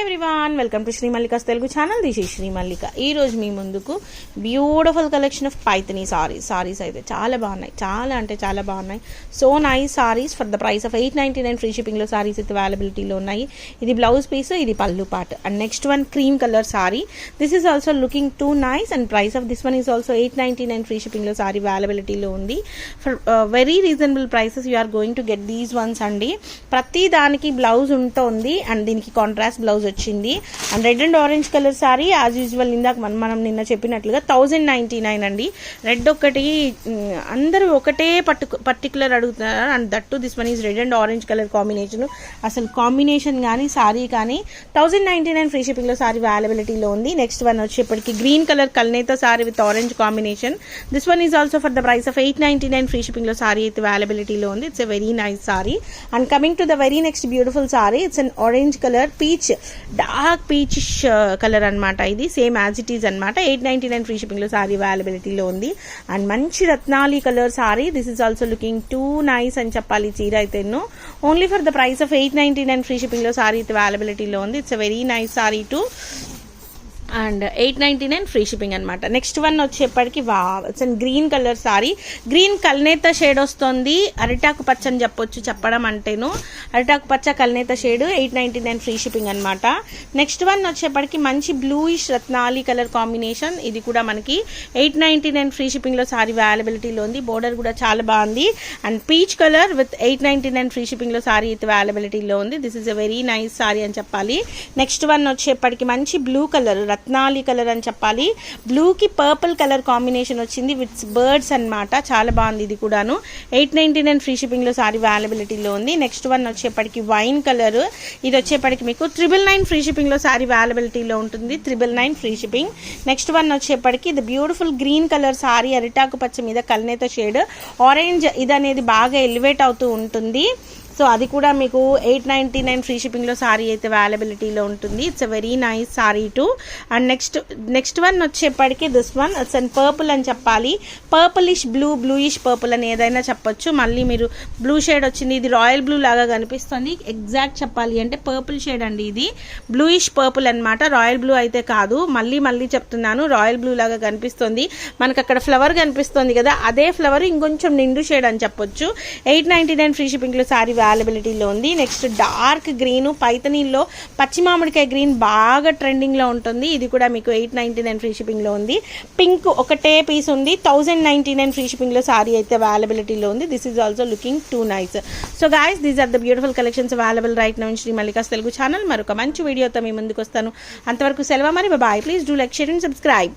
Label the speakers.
Speaker 1: Everyone, welcome to Shri Mallika's Telugu channel. This is Shri Mallika. ఈ రోజు మీ ముందుకు beautiful collection of Paithani saris అయితే చాలా బాగున్నాయి, చాలా అంటే చాలా బాగున్నాయి. So nice saris for the price of 899 free షిప్పింగ్లో సారీస్ అయితే అవైలబిలిటీలో ఉన్నాయి. ఇది బ్లౌజ్ పీస్, ఇది పళ్ళు part. And next one cream colour sari. This is also looking too nice and price of this one is also 899 free షిప్పింగ్లో సారీ అవైలబిలిటీలో ఉంది. For very reasonable prices you are going to get these ones అండి. ప్రతి దానికి blouse ఉంటుంది and దీనికి contrast blouse వచ్చింది. And red and orange colour sari as usual ఇందాక మనం నిన్న చెప్పినట్లుగా 1099 అండి. రెడ్ ఒకటి అందరూ ఒకటే పర్టికులర్ అడుగుతున్నారు. And that to this one is red and orange colour combination. అసలు కాంబినేషన్ కానీ సారీ కానీ 1099 ఫ్రీ షిప్పింగ్లో సారీ అవైలబిలిటీలో ఉంది. నెక్స్ట్ వన్ వచ్చేప్పటికి గ్రీన్ కలర్ కల్నేత sari with orange combination. This one is also for the price of 899 free షిప్పింగ్లో సారీ అయితే అవైలబిలిటీలో ఉంది. It's a very nice sari. And coming to the very next beautiful sari, it's an orange colour peach, dark peach colour అనమాట. ఇది same as it is అనమాట. 899 free షిప్పింగ్లో సారీ అవైలబిలిటీలో ఉంది. అండ్ మంచి రత్నాలి colour sari. This is also looking too nice అని చెప్పాలి. చీర అయితే only for the price of 899 free షిప్పింగ్లో సారీ అయితే అవైలబిలిటీలో ఉంది. It's a very nice sari too and 899 free shipping అనమాట. నెక్స్ట్ వన్ వచ్చేప్పటికి it's green colour sari. Green కల్నేత షేడ్ వస్తుంది. అరిటాకు పచ్చ అని చెప్పడం అంటేను అరిటాకు పచ్చ కల్నేత షేడ్ 899 ఫ్రీ షిప్పింగ్ అనమాట. నెక్స్ట్ వన్ వచ్చేప్పటికి మంచి బ్లూయిష్ రత్నాలి కలర్ కాంబినేషన్. ఇది కూడా మనకి 899 ఫ్రీ షిప్పింగ్లో సారీ అవైలబిలిటీలో ఉంది. బోర్డర్ కూడా చాలా బాగుంది. And peach colour with 899 free షిప్పింగ్లో సారీ అయితే అవైలబిలిటీలో ఉంది. This is a very nice sari అని చెప్పాలి. నెక్స్ట్ వన్ వచ్చేప్పటికి మంచి బ్లూ కలర్, రత్నాలి కలర్ అని చెప్పాలి. బ్లూకి పర్పుల్ కలర్ కాంబినేషన్ వచ్చింది విత్ బర్డ్స్ అనమాట. చాలా బాగుంది. ఇది కూడాను 899 ఫ్రీ షిప్పింగ్లో సారీ అవైలబిలిటీలో ఉంది. నెక్స్ట్ వన్ వచ్చేప్పటికి వైన్ కలర్. ఇది వచ్చేప్పటికి మీకు 999 ఫ్రీ షిప్పింగ్లో సారీ అవైలబిలిటీలో ఉంటుంది. 999 ఫ్రీ షిప్పింగ్. నెక్స్ట్ వన్ వచ్చేప్పటికి ఇది బ్యూటిఫుల్ గ్రీన్ కలర్ సారీ, అరిటాకు పచ్చ మీద కల్నేత షేడ్ ఆరెంజ్. ఇది అనేది బాగా ఎలివేట్ అవుతూ ఉంటుంది. సో అది కూడా మీకు 899 ఫ్రీ షిప్పింగ్లో సారీ అయితే అవైలబిలిటీలో ఉంటుంది. It's a very nice sari too. And next one వచ్చేప్పటికి this one it's and purple అని చెప్పాలి. పర్పులిష్ బ్లూయిష్ పర్పుల్ అని ఏదైనా చెప్పొచ్చు. మళ్ళీ మీరు బ్లూ షేడ్ వచ్చింది. ఇది రాయల్ బ్లూ లాగా కనిపిస్తుంది. ఎగ్జాక్ట్ చెప్పాలి అంటే పర్పుల్ షేడ్ అండి. ఇది బ్లూయిష్ పర్పుల్ అనమాట. రాయల్ బ్లూ అయితే కాదు. మళ్ళీ చెప్తున్నాను, రాయల్ బ్లూ లాగా కనిపిస్తుంది. మనకు అక్కడ ఫ్లవర్ కనిపిస్తుంది కదా, అదే ఫ్లవర్ ఇంకొంచెం నిండు షేడ్ అని చెప్పొచ్చు. 899 ఫ్రీ షిప్పింగ్లో సారీ అవైలబిలిటీలో ఉంది. నెక్స్ట్ డార్క్ గ్రీన్, పైథనీలో పచ్చి మామిడికాయ గ్రీన్ బాగా ట్రెండింగ్లో ఉంటుంది. ఇది కూడా మీకు 899 ఫ్రీ షిప్పింగ్లో ఉంది. పింక్ ఒకటే పీస్ ఉంది. 1099 ఫ్రీ షిప్పింగ్లో సారీ అయితే అవైలబిలిటీలో ఉంది. This is also looking too nice. So guys, these are the beautiful collections available right now in Shri Mallika's Telugu channel. మరొక మంచి వీడియోతో మీ ముందుకు వస్తాను. అంతవరకు సెలవు మరి. Bye. Please do like, share and subscribe.